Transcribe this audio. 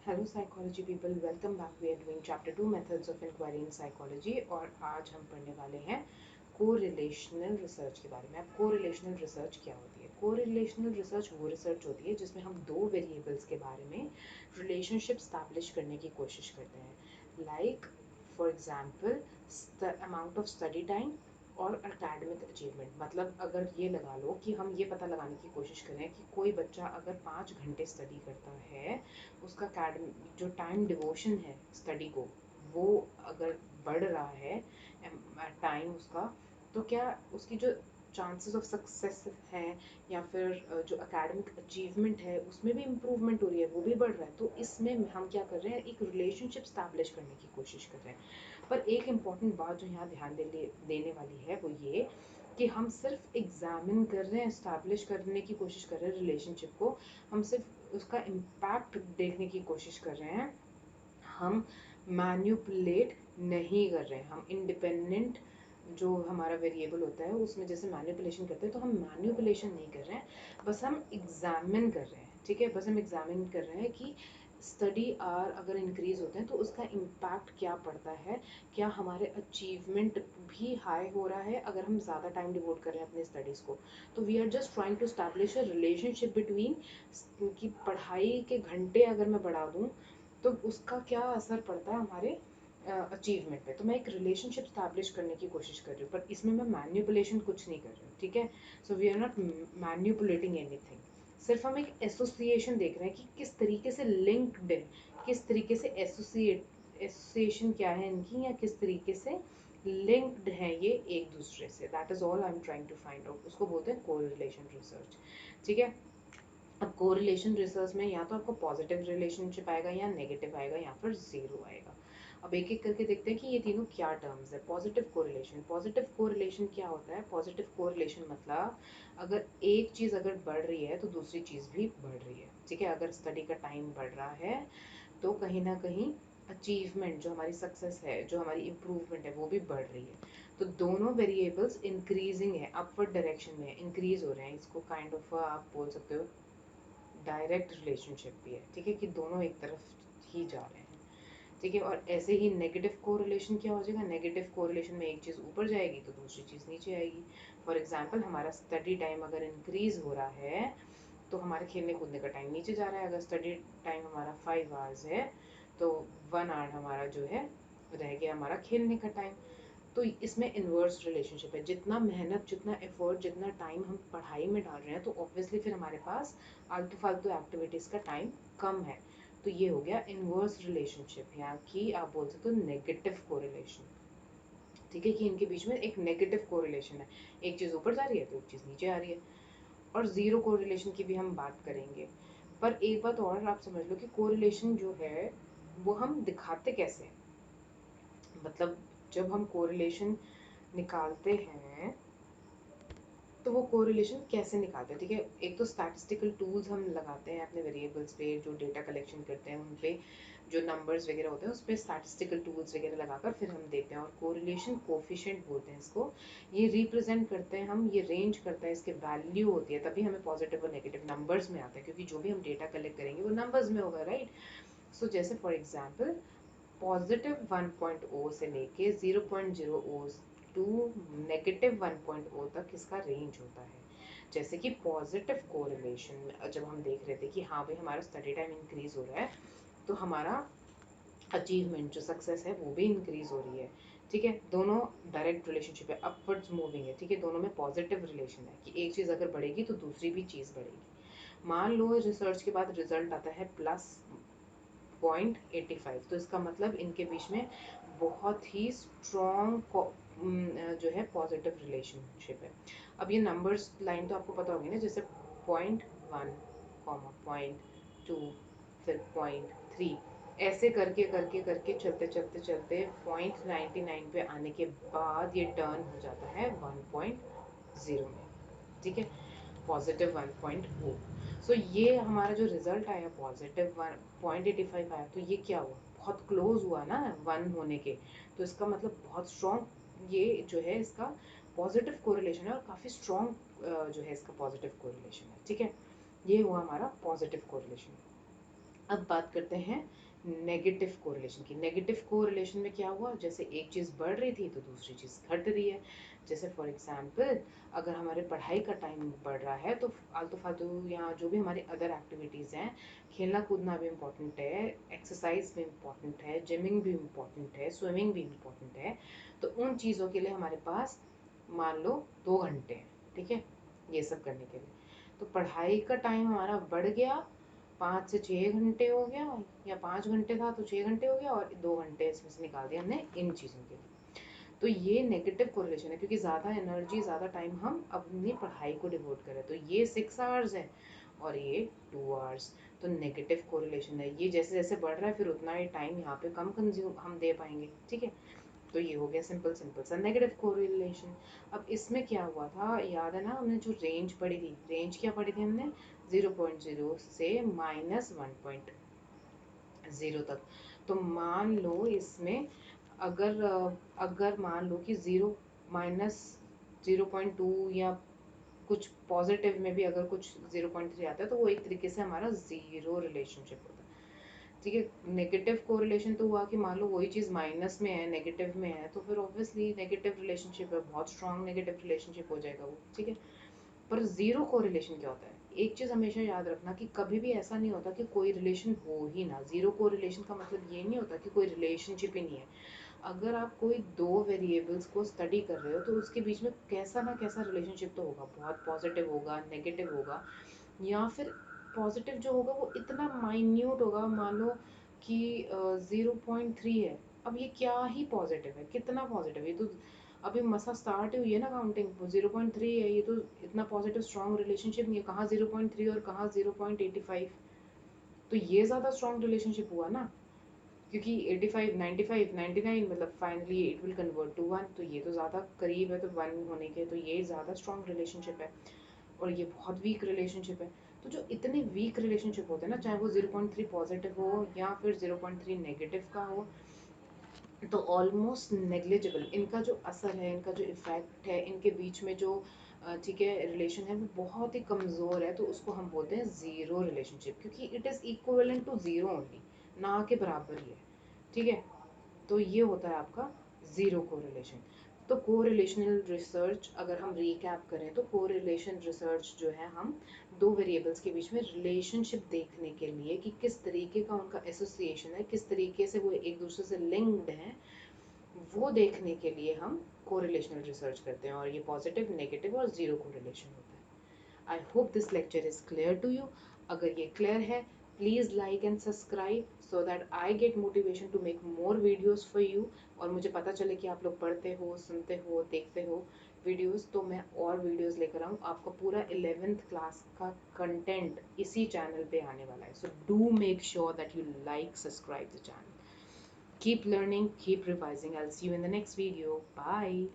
Hello psychology people, welcome back. We are doing chapter 2 methods of inquiry in psychology और आज हम पढ़ने वाले हैं कोरिलेशनल रिसर्च के बारे में। अब कोरिलेशनल रिसर्च क्या होती है? कोरिलेशनल रिसर्च वो रिसर्च होती है जिसमें हम दो वेरिएबल्स के बारे में रिलेशनशिप स्टैब्लिश करने की कोशिश करते हैं। Like for example amount of study time और अकेडमिक अचीवमेंट। मतलब अगर ये लगा लो कि हम ये पता लगाने की कोशिश करें कि कोई बच्चा अगर 5 घंटे स्टडी करता है, उसका जो टाइम डिवोशन है स्टडी को, वो अगर बढ़ रहा है टाइम उसका, तो क्या उसकी जो चांसेस ऑफ सक्सेस हैं या फिर जो एकेडमिक अचीवमेंट है उसमें भी इम्प्रूवमेंट हो रही है, वो भी बढ़ रहा है। तो इसमें हम क्या कर रहे हैं, एक रिलेशनशिप स्टैब्लिश करने की कोशिश कर रहे हैं। पर एक इम्पॉर्टेंट बात जो यहाँ ध्यान देने वाली है वो ये कि हम सिर्फ एग्जामिन कर रहे हैं, इस्टेब्लिश करने की कोशिश कर रहे हैं रिलेशनशिप को, हम सिर्फ उसका इम्पैक्ट देखने की कोशिश कर रहे हैं, हम मैन्युपुलेट नहीं कर रहे हैं। हम इंडिपेंडेंट जो हमारा वेरिएबल होता है उसमें जैसे मैन्युपुलेशन करते हैं, तो हम मैन्युपुलेशन नहीं कर रहे हैं, बस हम एग्जामिन कर रहे हैं। ठीक है, बस हम एग्जामिन कर रहे हैं कि स्टडी आवर अगर इंक्रीज होते हैं तो उसका इम्पैक्ट क्या पड़ता है, क्या हमारे अचीवमेंट भी हाई हो रहा है अगर हम ज़्यादा टाइम डिवोट कर रहे हैं अपने स्टडीज़ को। तो we are just trying to establish a relationship between कि पढ़ाई के घंटे अगर मैं बढ़ा दूँ तो उसका क्या असर पड़ता है हमारे अचीवमेंट पे। तो मैं एक रिलेशनशिप स्टैब्लिश करने की कोशिश कर रही हूँ, पर इसमें मैं मैन्युपुलेशन कुछ नहीं कर रही हूँ। ठीक है, so we are not manipulating anything. सिर्फ हम एक एसोसिएशन देख रहे हैं कि किस तरीके से लिंक्ड है, किस तरीके से एसोसिएशन क्या है इनकी, या किस तरीके से लिंक्ड है ये एक दूसरे से। That is all I am trying to find out. उसको बोलते हैं कोरिलेशन रिसर्च। ठीक है, अब कोरिलेशन रिसर्च में या तो आपको पॉजिटिव रिलेशनशिप आएगा या नेगेटिव आएगा या फिर जीरो आएगा। अब एक एक करके देखते हैं कि ये तीनों क्या टर्म्स है। पॉजिटिव कोरिलेशन, पॉजिटिव कोरिलेशन क्या होता है? पॉजिटिव कोरिलेशन मतलब अगर एक चीज़ अगर बढ़ रही है तो दूसरी चीज़ भी बढ़ रही है। ठीक है, अगर स्टडी का टाइम बढ़ रहा है तो कहीं ना कहीं अचीवमेंट, जो हमारी सक्सेस है, जो हमारी इम्प्रूवमेंट है, वो भी बढ़ रही है। तो दोनों वेरिएबल्स इंक्रीजिंग है, अपवर्ड डायरेक्शन में इंक्रीज हो रहे हैं। इसको काइंड ऑफ आप बोल सकते हो डायरेक्ट रिलेशनशिप भी है। ठीक है, कि दोनों एक तरफ ही जा रहे हैं। ठीक है, और ऐसे ही नेगेटिव कोरिलेशन क्या हो जाएगा? नेगेटिव कोरिलेशन में एक चीज़ ऊपर जाएगी तो दूसरी चीज़ नीचे आएगी। फॉर एग्जांपल हमारा स्टडी टाइम अगर इंक्रीज हो रहा है तो हमारे खेलने कूदने का टाइम नीचे जा रहा है। अगर स्टडी टाइम हमारा 5 आवर्स है तो 1 आवर हमारा जो है रह गया हमारा खेलने का टाइम। तो इसमें इन्वर्स रिलेशनशिप है। जितना मेहनत, जितना एफर्ट, जितना टाइम हम पढ़ाई में डाल रहे हैं तो ऑब्वियसली फिर हमारे पास आलतू फालतू एक्टिविटीज़ का टाइम कम है। तो ये हो गया इन्वर्स रिलेशनशिप, या कि आप बोल सकते हो नेगेटिव कोरिलेशन। ठीक है, कि इनके बीच में एक नेगेटिव कोरिलेशन है, एक चीज़ ऊपर जा रही है तो एक चीज़ नीचे आ रही है। और ज़ीरो कोरिलेशन की भी हम बात करेंगे। पर एक बात और आप समझ लो कि कोरिलेशन जो है वो हम दिखाते कैसे हैं। मतलब जब हम कोरिलेशन निकालते हैं तो वो कोरिलेशन कैसे निकालते हैं? ठीक है, एक तो स्टैटिस्टिकल टूल्स हम लगाते हैं अपने वेरिएबल्स पे, जो डेटा कलेक्शन करते हैं उन पे, जो नंबर्स वगैरह होते हैं उस पर स्टैटिस्टिकल टूल्स वगैरह लगाकर फिर हम देखते हैं। और कोरिलेशन कोफिशिएंट बोलते हैं इसको। ये रिप्रेजेंट करते हैं हम, ये रेंज करता है, इसके वैल्यू होती है, तभी हमें पॉजिटिव और नेगेटिव नंबर्स में आता है, क्योंकि जो भी हम डेटा कलेक्ट करेंगे वो नंबर्स में होगा, राइट? सो जैसे फॉर एग्जाम्पल पॉजिटिव 1.0 से लेके 0.0 टू नेगेटिव 1.0 तक इसका रेंज होता है। जैसे कि पॉजिटिव कोरिलेशन में जब हम देख रहे थे कि हाँ भाई हमारा स्टडी टाइम इंक्रीज हो रहा है तो हमारा अचीवमेंट, जो सक्सेस है, वो भी इंक्रीज हो रही है। ठीक है, दोनों डायरेक्ट रिलेशनशिप है, अपवर्ड्स मूविंग है। ठीक है, दोनों में पॉजिटिव रिलेशन है कि एक चीज़ अगर बढ़ेगी तो दूसरी भी चीज़ बढ़ेगी। मान लो रिसर्च के बाद रिजल्ट आता है +0.85, तो इसका मतलब इनके बीच में बहुत ही स्ट्रॉन्ग जो है पॉजिटिव रिलेशनशिप है। अब ये नंबर्स लाइन तो आपको पता होगी ना, जैसे 0.1, 0.2, फिर 0.3, ऐसे करके करके करके चलते चलते चलते 0.99 पे आने के बाद ये टर्न हो जाता है 1.0 में। ठीक है, पॉजिटिव 1.0। सो ये हमारा जो रिजल्ट आया पॉजिटिव 1.85 आया, तो ये क्या हुआ? बहुत क्लोज हुआ ना 1 होने के। तो इसका मतलब बहुत स्ट्रॉन्ग ये जो है इसका पॉजिटिव कोरिलेशन है, और काफ़ी स्ट्रॉन्ग जो है इसका पॉजिटिव कोरिलेशन है। ठीक है, ये हुआ हमारा पॉजिटिव कोरिलेशन। अब बात करते हैं नेगेटिव कोरिलेशन की। नेगेटिव कोरिलेशन में क्या हुआ, जैसे एक चीज़ बढ़ रही थी तो दूसरी चीज़ घट रही है। जैसे फॉर एग्जांपल अगर हमारे पढ़ाई का टाइम बढ़ रहा है तो आलतू फालतू या जो भी हमारी अदर एक्टिविटीज़ हैं, खेलना कूदना भी इम्पोर्टेंट है, एक्सरसाइज भी इम्पोर्टेंट है, जिमिंग भी इम्पोर्टेंट है, स्विमिंग भी इम्पोर्टेंट है, तो उन चीज़ों के लिए हमारे पास मान लो 2 घंटे हैं, ठीक है, ये सब करने के लिए। तो पढ़ाई का टाइम हमारा बढ़ गया, 5 से 6 घंटे हो गया, या 5 घंटे था तो 6 घंटे हो गया, और 2 घंटे इसमें से निकाल दिया हमने इन चीज़ों के लिए। तो ये नेगेटिव कोरिलेशन है, क्योंकि ज़्यादा एनर्जी ज़्यादा टाइम हम अपनी पढ़ाई को डिवोट करें। तो ये 6 आवर्स है और ये 2 आवर्स, तो नेगेटिव कोरिलेशन है। ये जैसे जैसे बढ़ रहा है फिर उतना ही टाइम यहाँ पे कम कंज्यूम हम दे पाएंगे, ठीक है। तो ये हो गया सिंपल सिंपल सा नेगेटिव कोरिलेशन। अब इसमें क्या हुआ था, याद है ना, हमने जो रेंज पढ़ी थी, रेंज क्या पढ़ी थी हमने, 0.0 से -1.0 तक। तो मान लो इसमें अगर अगर मान लो कि 0 - 0.2 या कुछ पॉजिटिव में भी अगर कुछ 0.3 आता है तो वो एक तरीके से हमारा जीरो रिलेशनशिप होता है, ठीक है। नेगेटिव कोरिलेशन तो हुआ कि मान लो वही चीज़ माइनस में है, नेगेटिव में है, तो फिर ऑब्वियसली नेगेटिव रिलेशनशिप है, बहुत स्ट्रॉन्ग नेगेटिव रिलेशनशिप हो जाएगा वो, ठीक है। पर जीरो कोरिलेशन क्या होता है, एक चीज़ हमेशा याद रखना कि कभी भी ऐसा नहीं होता कि कोई रिलेशन हो ही ना। जीरो कोरिलेशन का मतलब ये नहीं होता कि कोई रिलेशनशिप ही नहीं है। अगर आप कोई दो वेरिएबल्स को स्टडी कर रहे हो तो उसके बीच में कैसा ना कैसा रिलेशनशिप तो होगा, बहुत पॉजिटिव होगा, नेगेटिव होगा, या फिर पॉजिटिव जो होगा वो इतना माइन्यूट होगा, मान लो कि 0.3 है। अब ये क्या ही पॉजिटिव है, कितना पॉजिटिव है, ये तो अभी मसा स्टार्ट ही हुई है ना काउंटिंग, 0.3 है, ये तो इतना पॉजिटिव स्ट्रॉन्ग रिलेशनशिप नहीं है, कहाँ 0.3 और कहाँ 0.85। तो ये ज़्यादा स्ट्रॉन्ग रिलेशनशिप हुआ ना, क्योंकि 85 95 99 मतलब finally it will convert to 1, तो ये तो ज़्यादा करीब है तो 1 होने के, तो ये ज़्यादा स्ट्रॉन्ग रिलेशनशिप है। और ये बहुत वीक रिलेशनशिप है। तो जो इतने वीक रिलेशनशिप होते हैं ना, चाहे वो 0.3 पॉजिटिव हो या फिर 0.3 नेगेटिव का हो, तो ऑलमोस्ट नेग्लिजिबल, इनका जो असर है, इनका जो इफेक्ट है, इनके बीच में जो ठीक है रिलेशन है वो बहुत ही कमज़ोर है, तो उसको हम बोलते हैं ज़ीरो रिलेशनशिप, क्योंकि it is equivalent to zero only, ना के बराबर ही है, ठीक है। तो ये होता है आपका ज़ीरो कोरिलेशन। तो कोरिलेशनल रिसर्च अगर हम रिकैप करें तो कोरिलेशन रिसर्च जो है, हम दो वेरिएबल्स के बीच में रिलेशनशिप देखने के लिए कि किस तरीके का उनका एसोसिएशन है, किस तरीके से वो एक दूसरे से लिंक्ड हैं, वो देखने के लिए हम कोरिलेशनल रिसर्च करते हैं, और ये पॉजिटिव, नेगेटिव और ज़ीरो कोरिलेशन होता है। I hope this lecture is clear to you. अगर ये क्लियर है, please like and subscribe so that I get motivation to make more videos for you, और मुझे पता चले कि आप लोग पढ़ते हो, सुनते हो, देखते हो वीडियोज़, तो मैं और वीडियोज़ लेकर आऊँ। आपका पूरा 11th क्लास का कंटेंट इसी चैनल पे आने वाला है, so do make sure that you like subscribe the channel. Keep learning, keep revising. I'll see you in the next video. Bye.